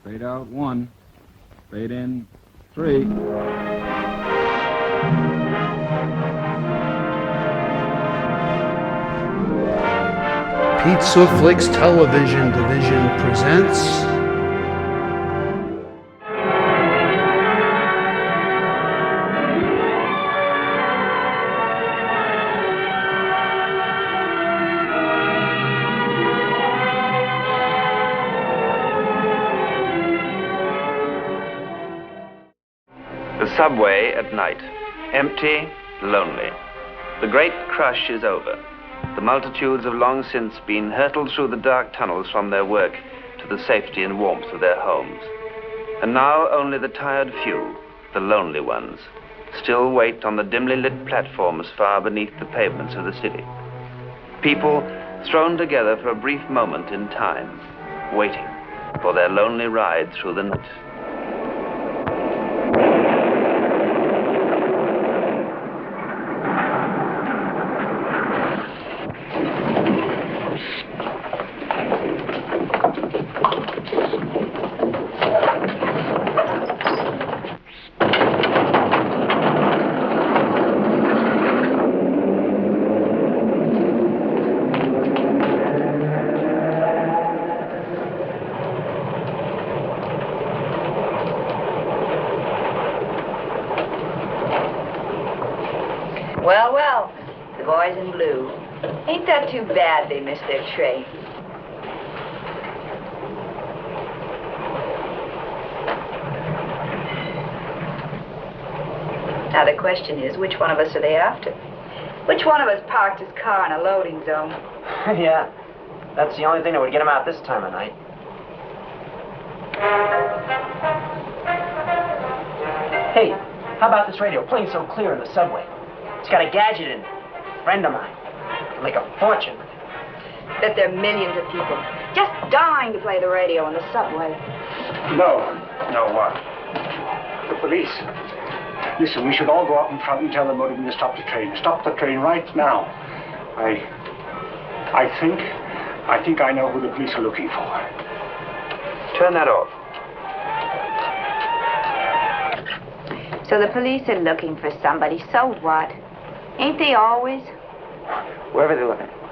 Fade out 1. Fade in 3. Pizza Flix Television Division presents The subway at night, empty, lonely. The great crush is over. The multitudes have long since been hurtled through the dark tunnels from their work to the safety and warmth of their homes. And now only the tired few, the lonely ones, still wait on the dimly lit platforms far beneath the pavements of the city. People thrown together for a brief moment in time, waiting for their lonely ride through the night. Well, the boys in blue. Ain't that too bad they missed their train? Now the question is, which one of us are they after? Which one of us parked his car in a loading zone? Yeah, that's the only thing that would get him out this time of night. Hey, how about this radio playing so clear in the subway? It's got a gadget in it. A friend of mine. Can make a fortune with it. Bet there are millions of people just dying to play the radio in the subway. No, what? The police. Listen, we should all go out in front and tell the motorman to stop the train. Stop the train right now. I think I know who the police are looking for. Turn that off. So the police are looking for somebody, so what? Ain't they always? Whoever they're looking for.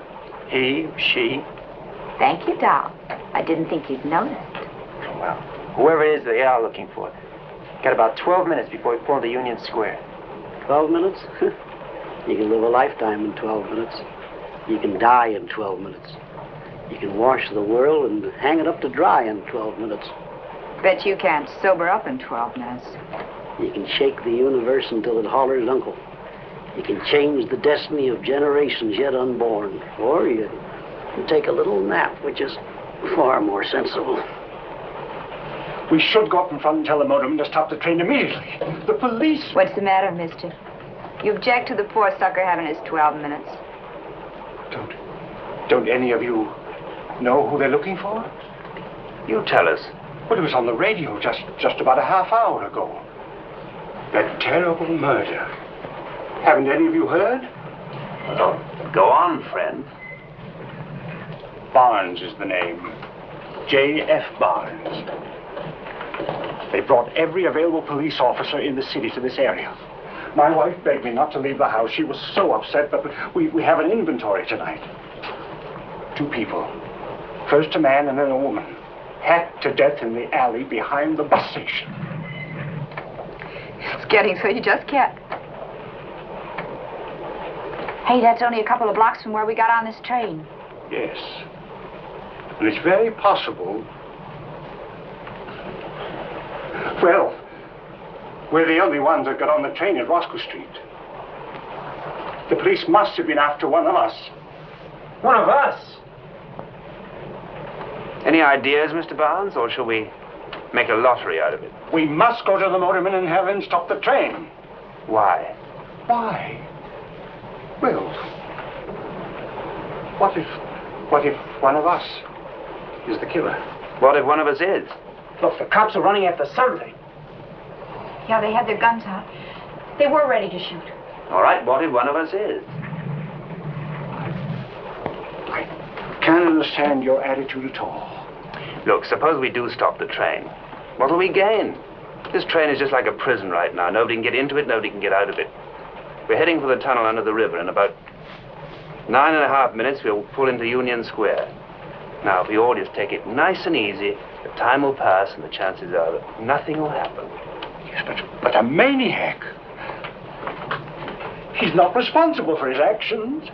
He, she. Thank you, doll. I didn't think you'd noticed. Well, whoever it is they are looking for. Got about 12 minutes before we pull into Union Square. 12 minutes? You can live a lifetime in 12 minutes. You can die in 12 minutes. You can wash the world and hang it up to dry in 12 minutes. Bet you can't sober up in 12 minutes. You can shake the universe until it hollers uncle. You can change the destiny of generations yet unborn. Or you can take a little nap, which is far more sensible. We should go up in front and tell the motorman to stop the train immediately. The police... What's the matter, mister? You object to the poor sucker having his 12 minutes. Don't any of you know who they're looking for? You tell us. Well, it was on the radio just about a half hour ago. That terrible murder. Haven't any of you heard? Well, go on, friend. Barnes is the name. J.F. Barnes. They brought every available police officer in the city to this area. My wife begged me not to leave the house. She was so upset, but we have an inventory tonight. 2 people. First a man and then a woman. Hacked to death in the alley behind the bus station. It's getting so you just can't. Hey, that's only a couple of blocks from where we got on this train. Yes. And it's very possible... Well, we're the only ones that got on the train at Roscoe Street. The police must have been after one of us. One of us? Any ideas, Mr. Barnes, or shall we make a lottery out of it? We must go to the motorman and have him stop the train. Why? Why? Well, what if one of us is the killer? What if one of us is? Look, the cops are running after something. Yeah, they had their guns out. They were ready to shoot. All right, what if one of us is? I can't understand your attitude at all. Look, suppose we do stop the train. What'll we gain? This train is just like a prison right now. Nobody can get into it, nobody can get out of it. We're heading for the tunnel under the river. In about 9.5 minutes, we'll pull into Union Square. Now, if we all just take it nice and easy, the time will pass and the chances are that nothing will happen. Yes, but a maniac. He's not responsible for his actions.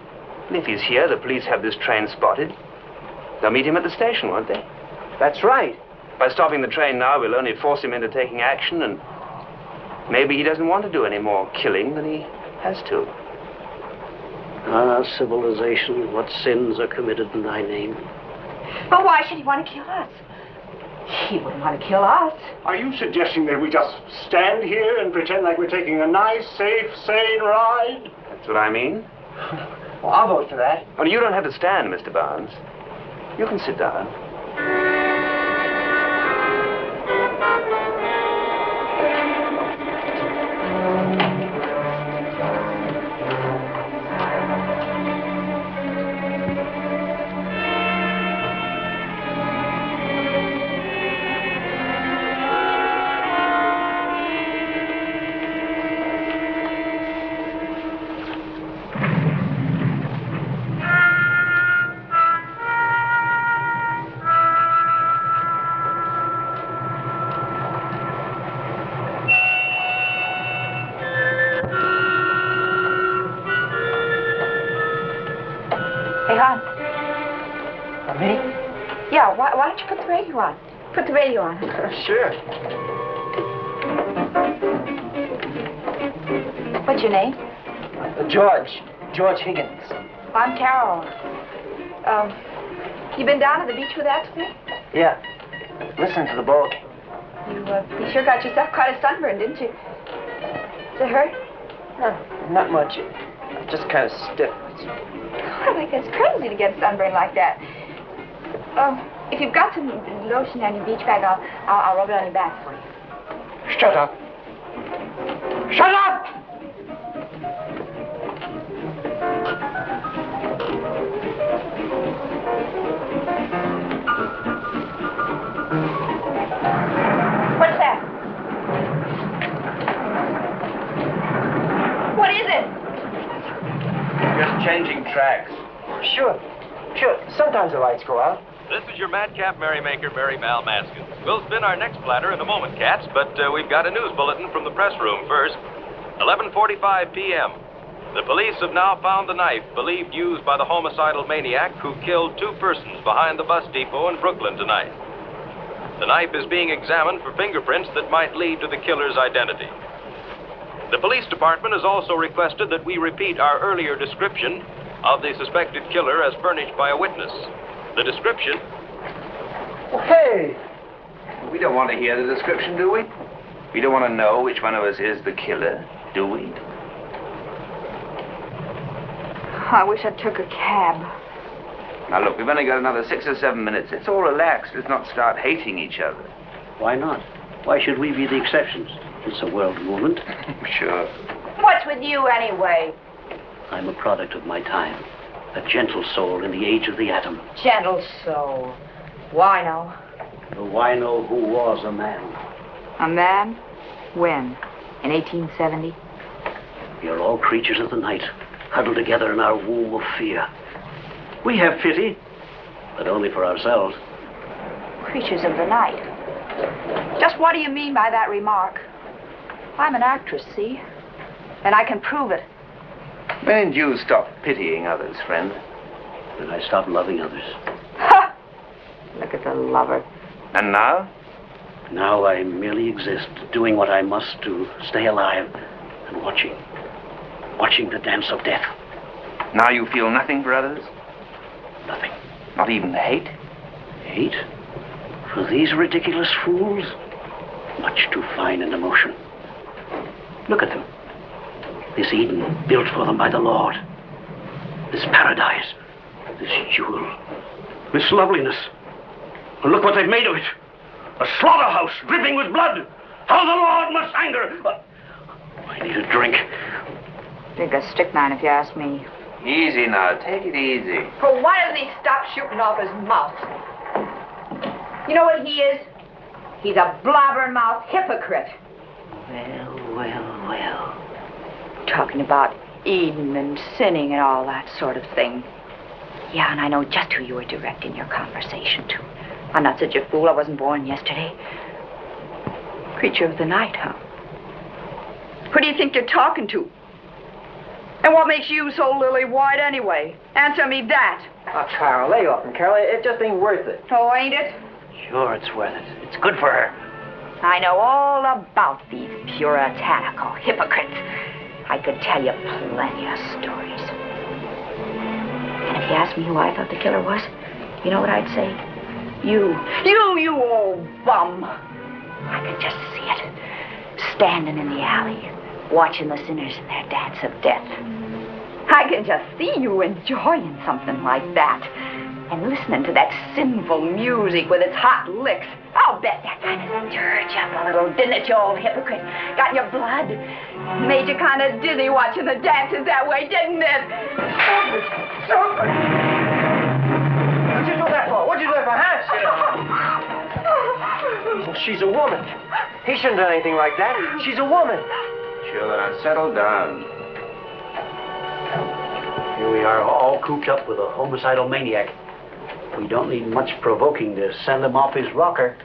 And if he's here, the police have this train spotted. They'll meet him at the station, won't they? That's right. By stopping the train now, we'll only force him into taking action, and maybe he doesn't want to do any more killing than he has to. Ah, civilization, what sins are committed in thy name? But why should he want to kill us? He wouldn't want to kill us. Are you suggesting that we just stand here and pretend like we're taking a nice, safe, sane ride? That's what I mean. Well, I'll vote for that. Oh, you don't have to stand, Mr. Barnes. You can sit down. Why don't you put the radio on? Put the radio on. Sure. What's your name? George Higgins. I'm Carol. You been down to the beach with that today? Yeah. Listen to the ball game. You sure got yourself quite a sunburn, didn't you? Does it hurt? Not much. I'm just kind of stiff. I think it's crazy to get sunburned like that. If you've got some lotion on your beach bag, I'll rub it on your back for you. Shut up. Shut up! What's that? What is it? Just changing tracks. Sure. Sometimes the lights go out. This is your madcap merrymaker, Mary Mal Maskins. We'll spin our next platter in a moment, cats, but we've got a news bulletin from the press room first. 11:45 p.m. The police have now found the knife believed used by the homicidal maniac who killed 2 persons behind the bus depot in Brooklyn tonight. The knife is being examined for fingerprints that might lead to the killer's identity. The police department has also requested that we repeat our earlier description of the suspected killer as furnished by a witness. The description... Well, hey! We don't want to hear the description, do we? We don't want to know which one of us is the killer, do we? I wish I took a cab. Now, look, we've only got another 6 or 7 minutes. Let's all relax. Let's not start hating each other. Why not? Why should we be the exceptions? It's a world movement. Sure. What's with you, anyway? I'm a product of my time. A gentle soul in the age of the atom. Gentle soul. Wino. The wino who was a man. A man? When? In 1870? We are all creatures of the night, huddled together in our womb of fear. We have pity, but only for ourselves. Creatures of the night. Just what do you mean by that remark? I'm an actress, see? And I can prove it. When did you stop pitying others, friend? When I stopped loving others. Ha! Look at the lover. And now? Now I merely exist, doing what I must to stay alive and watching the dance of death. Now you feel nothing for others? Nothing. Not even hate? Hate? For these ridiculous fools? Much too fine an emotion. Look at them. This Eden built for them by the Lord. This paradise. This jewel. This loveliness. And look what they've made of it. A slaughterhouse dripping with blood. How the Lord must anger. I need a drink. Think a strychnine, if you ask me. Easy now. Take it easy. Well, why doesn't he stop shooting off his mouth? You know what he is? He's a blabbermouth hypocrite. Well. Talking about Eden and sinning and all that sort of thing. Yeah, and I know just who you were directing your conversation to. I'm not such a fool. I wasn't born yesterday. Creature of the night, huh? Who do you think you're talking to? And what makes you so lily-white anyway? Answer me that. Oh, Carol, lay off him, Carol. It just ain't worth it. Oh, ain't it? Sure, it's worth it. It's good for her. I know all about these puritanical hypocrites. I could tell you plenty of stories. And if you asked me who I thought the killer was, you know what I'd say? You old bum. I could just see it. Standing in the alley, watching the sinners in their dance of death. I can just see you enjoying something like that. And listening to that sinful music with its hot licks. I'll bet that kind of stirred you up a little, didn't it, you old hypocrite? Got your blood? Made you kind of dizzy watching the dances that way, didn't it? Stop it! What'd you do that for? What'd you do that for, huh? She's a woman. He shouldn't have done anything like that. She's a woman. Sure, now settle down. Here we are, all cooped up with a homicidal maniac. We don't need much provoking to send him off his rocker.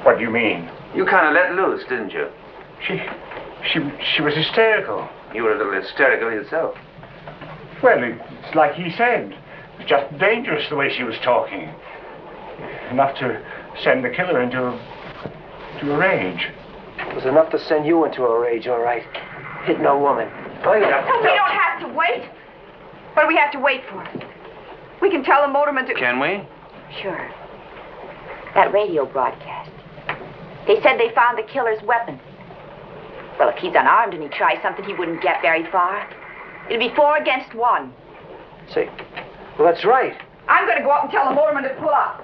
What do you mean? You kind of let loose, didn't you? She was hysterical. You were a little hysterical yourself. Well, it's like he said. It's just dangerous the way she was talking. Enough to send the killer into a rage. It was enough to send you into a rage, all right. Hitting a woman. No, we don't have to wait. What do we have to wait for? We can tell the motorman to... Can we? Sure. That radio broadcast. They said they found the killer's weapon. Well, if he's unarmed and he tries something, he wouldn't get very far. It'd be 4 against 1. See? Well, that's right. I'm going to go up and tell the motorman to pull up.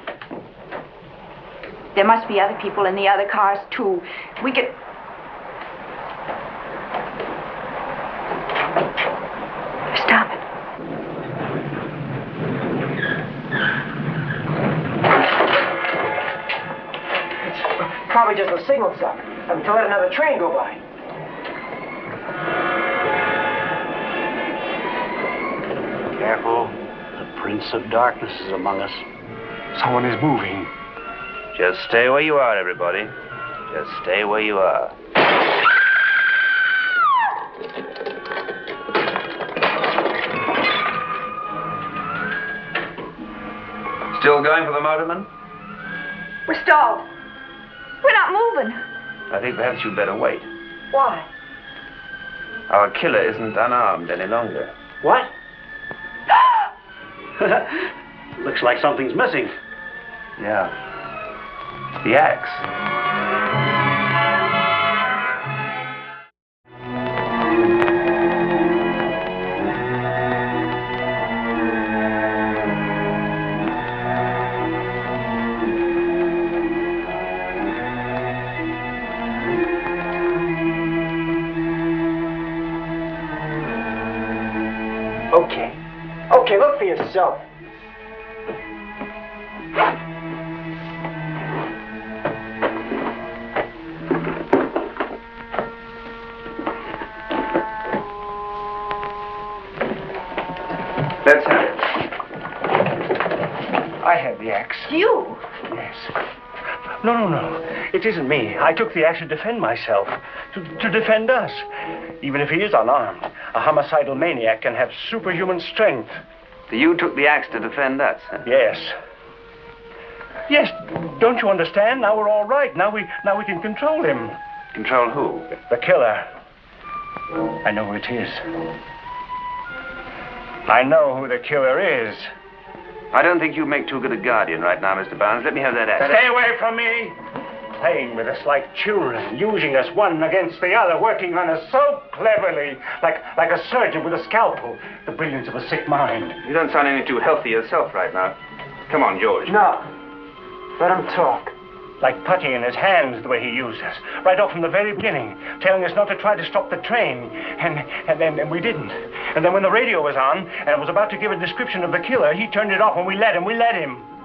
There must be other people in the other cars, too. We could... Stop it. It's probably just a signal stop. To let another train go by. Careful. The Prince of Darkness is among us. Someone is moving. Just stay where you are, everybody. Just stay where you are. Still going for the motorman? We're stalled. We're not moving. I think perhaps you'd better wait. Why? Our killer isn't unarmed any longer. What? Looks like something's missing. Yeah. The axe. Okay, look for yourself. Let's have it. I had the axe. You? Yes. No. It isn't me. I took the axe to defend myself. To defend us. Even if he is unarmed, a homicidal maniac can have superhuman strength. So you took the axe to defend us, huh? Yes. Yes, don't you understand? Now we're all right. Now we can control him. Control who? The killer. I know who it is. I know who the killer is. I don't think you make too good a guardian right now, Mr. Barnes. Let me have that axe. Stay away from me! Playing with us like children, using us one against the other, working on us so cleverly, like a surgeon with a scalpel. The brilliance of a sick mind. You don't sound any too healthy yourself right now. Come on, George. No. Let him talk. Like putty in his hands, the way he used us. Right off from the very beginning, telling us not to try to stop the train. And then we didn't. And then when the radio was on, and it was about to give a description of the killer, he turned it off and we let him.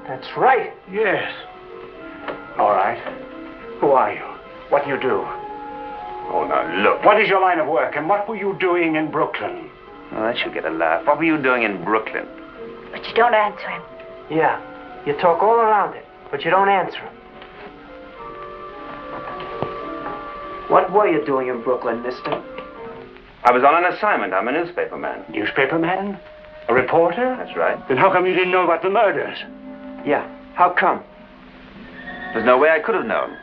That's right. Yes. All right. Who are you? What do you do? Oh, now, look. What is your line of work, and what were you doing in Brooklyn? Oh, that should get a laugh. What were you doing in Brooklyn? But you don't answer him. Yeah. You talk all around it, but you don't answer him. What were you doing in Brooklyn, mister? I was on an assignment. I'm a newspaper man. Newspaper man? A reporter? That's right. Then how come you didn't know about the murders? Yeah. How come? There's no way I could have known.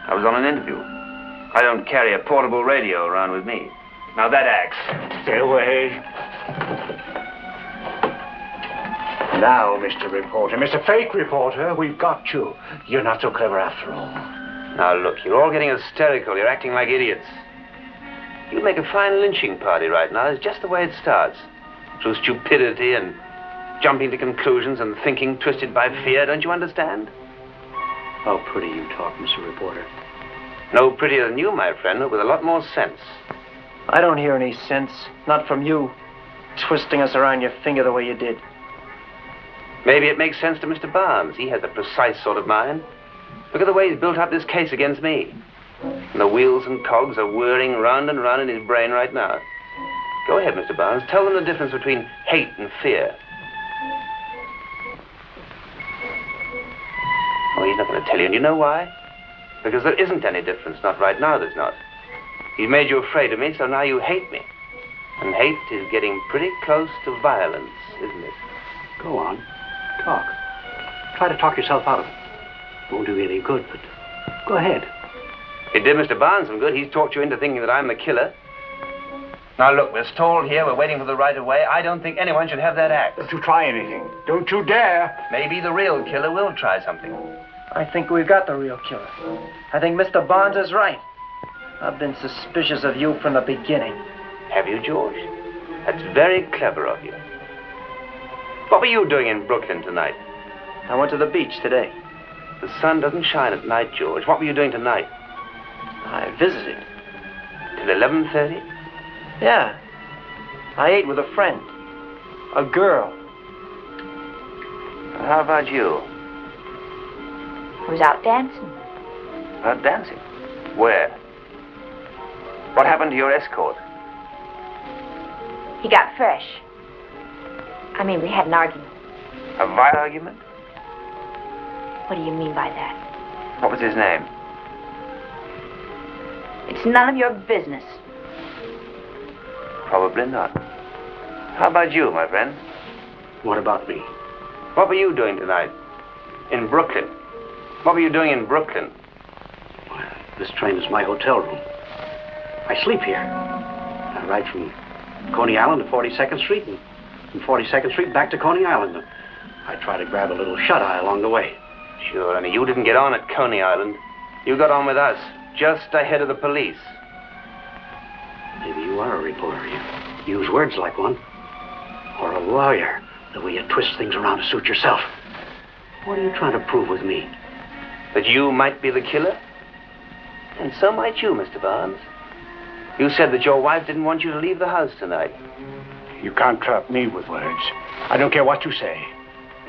I was on an interview. I don't carry a portable radio around with me. Now that axe. Stay away. Now, Mr. Reporter, Mr. Fake Reporter, we've got you. You're not so clever after all. Now look, you're all getting hysterical. You're acting like idiots. You'd make a fine lynching party right now. It's just the way it starts. Through stupidity and jumping to conclusions and thinking twisted by fear. Don't you understand? How pretty you talk, Mr. Reporter. No prettier than you, my friend, but with a lot more sense. I don't hear any sense. Not from you. Twisting us around your finger the way you did. Maybe it makes sense to Mr. Barnes. He has a precise sort of mind. Look at the way he's built up this case against me. And the wheels and cogs are whirring round and round in his brain right now. Go ahead, Mr. Barnes. Tell them the difference between hate and fear. Oh, he's not going to tell you. And you know why? Because there isn't any difference. Not right now, there's not. He's made you afraid of me, so now you hate me. And hate is getting pretty close to violence, isn't it? Go on. Talk. Try to talk yourself out of it. Won't do you any good, but go ahead. It did Mr. Barnes some good. He's talked you into thinking that I'm the killer. Now, look, we're stalled here. We're waiting for the right of way. I don't think anyone should have that axe. Don't you try anything. Don't you dare. Maybe the real killer will try something. I think we've got the real killer. I think Mr. Barnes is right. I've been suspicious of you from the beginning. Have you, George? That's very clever of you. What were you doing in Brooklyn tonight? I went to the beach today. The sun doesn't shine at night, George. What were you doing tonight? I visited. Till 11:30? Yeah. I ate with a friend. A girl. How about you? I was out dancing. Out dancing? Where? What happened to your escort? He got fresh. I mean, we had an argument. A violent argument? What do you mean by that? What was his name? It's none of your business. Probably not. How about you, my friend? What about me? What were you doing tonight? In Brooklyn? What were you doing in Brooklyn? Well, this train is my hotel room. I sleep here. I ride from Coney Island to 42nd Street and from 42nd Street back to Coney Island. I try to grab a little shut-eye along the way. Sure, only you didn't get on at Coney Island. You got on with us, just ahead of the police. Maybe you are a reporter. You use words like one. Or a lawyer, the way you twist things around to suit yourself. What are you trying to prove with me? That you might be the killer? And so might you, Mr. Barnes. You said that your wife didn't want you to leave the house tonight. You can't trap me with words. I don't care what you say.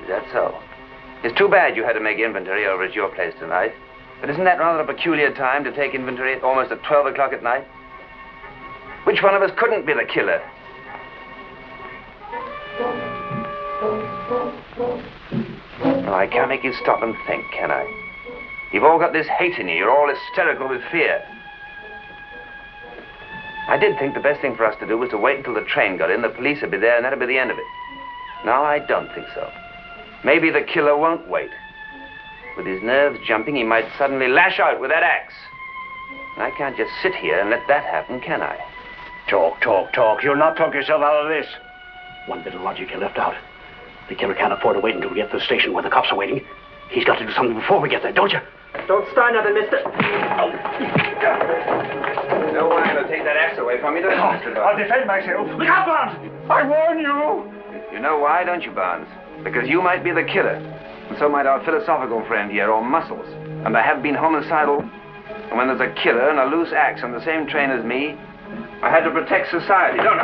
Is that so? It's too bad you had to make inventory over at your place tonight. But isn't that rather a peculiar time to take inventory almost at 12 o'clock at night? Which one of us couldn't be the killer? Well, I can't make you stop and think, can I? You've all got this hate in you. You're all hysterical with fear. I did think the best thing for us to do was to wait until the train got in, the police would be there, and that'd be the end of it. Now, I don't think so. Maybe the killer won't wait. With his nerves jumping, he might suddenly lash out with that axe. And I can't just sit here and let that happen, can I? Talk, talk, talk. You'll not talk yourself out of this. One bit of logic you left out. The killer can't afford to wait until we get to the station where the cops are waiting. He's got to do something before we get there, don't you? Don't start nothing, mister. No one going to take that axe away from you, does Mr. Barnes? I'll defend myself. Look out, Barnes! I warn you. You know why, don't you, Barnes? Because you might be the killer. And so might our philosophical friend here, or Muscles. And I have been homicidal. And when there's a killer and a loose axe on the same train as me, I had to protect society, don't I?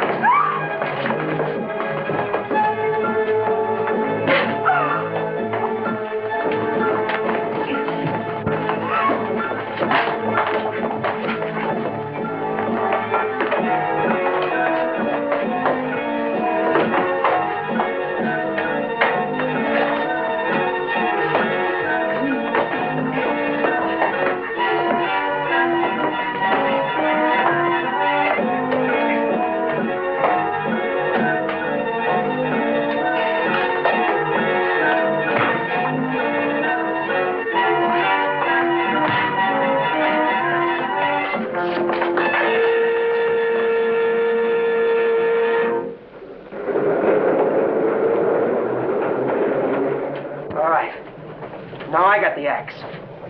tracks.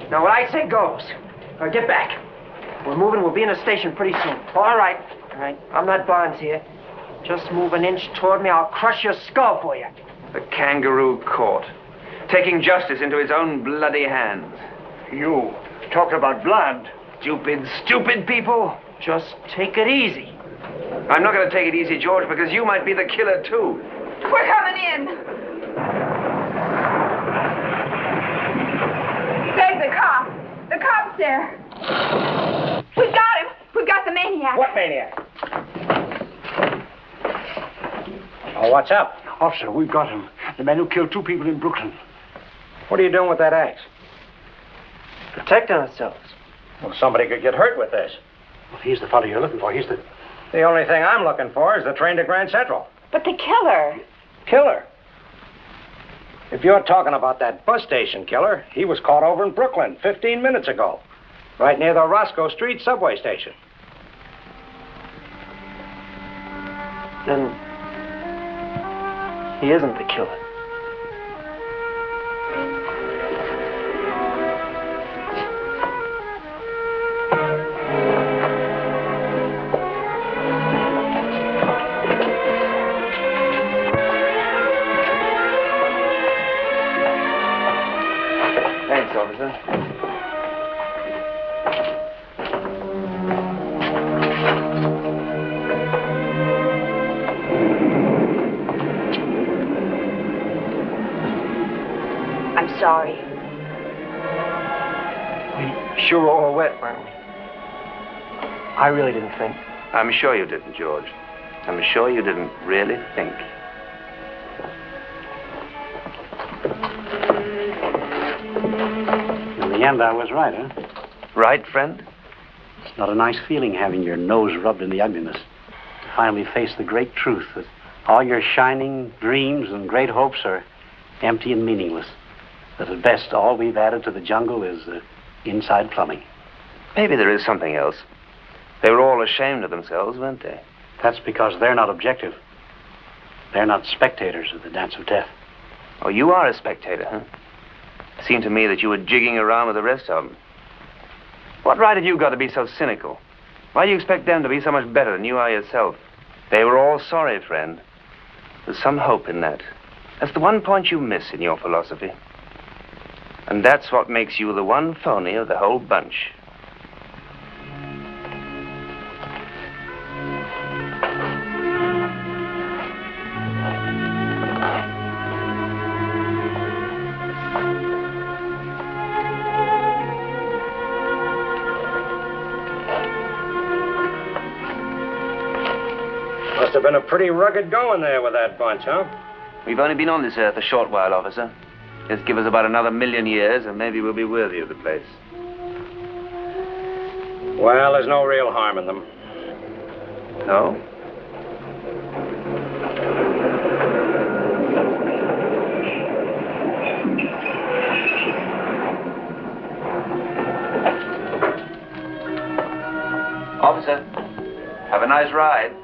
Now, what I say goes. All right, get back. We're moving. We'll be in the station pretty soon. All right. All right. I'm not Bonds here. Just move an inch toward me. I'll crush your skull for you. The kangaroo court, taking justice into its own bloody hands. You talk about blood. Stupid, stupid people. Just take it easy. I'm not going to take it easy, George, because you might be the killer, too. We're coming in. There's the cop. The cop's there. We've got him. We've got the maniac. What maniac? Oh, what's up? Officer, we've got him. The man who killed 2 people in Brooklyn. What are you doing with that axe? Protecting ourselves. Well, somebody could get hurt with this. Well, he's the fellow you're looking for. He's the... The only thing I'm looking for is the train to Grand Central. But the killer. Killer? If you're talking about that bus station killer, he was caught over in Brooklyn 15 minutes ago. Right near the Roscoe Street subway station. Then he isn't the killer. Thanks, officer. Sorry. We sure were all wet, weren't we? I really didn't think. I'm sure you didn't, George. I'm sure you didn't really think. In the end, I was right, huh? Right, friend? It's not a nice feeling having your nose rubbed in the ugliness. To finally face the great truth that all your shining dreams and great hopes are empty and meaningless. That at best, all we've added to the jungle is inside plumbing. Maybe there is something else. They were all ashamed of themselves, weren't they? That's because they're not objective. They're not spectators of the dance of death. Oh, you are a spectator, huh? It seemed to me that you were jigging around with the rest of them. What right have you got to be so cynical? Why do you expect them to be so much better than you are yourself? They were all sorry, friend. There's some hope in that. That's the one point you miss in your philosophy. And that's what makes you the one phony of the whole bunch. Must have been a pretty rugged going there with that bunch, huh? We've only been on this earth a short while, officer. Just give us about another 1,000,000 years, and maybe we'll be worthy of the place. Well, there's no real harm in them. No? Officer, have a nice ride.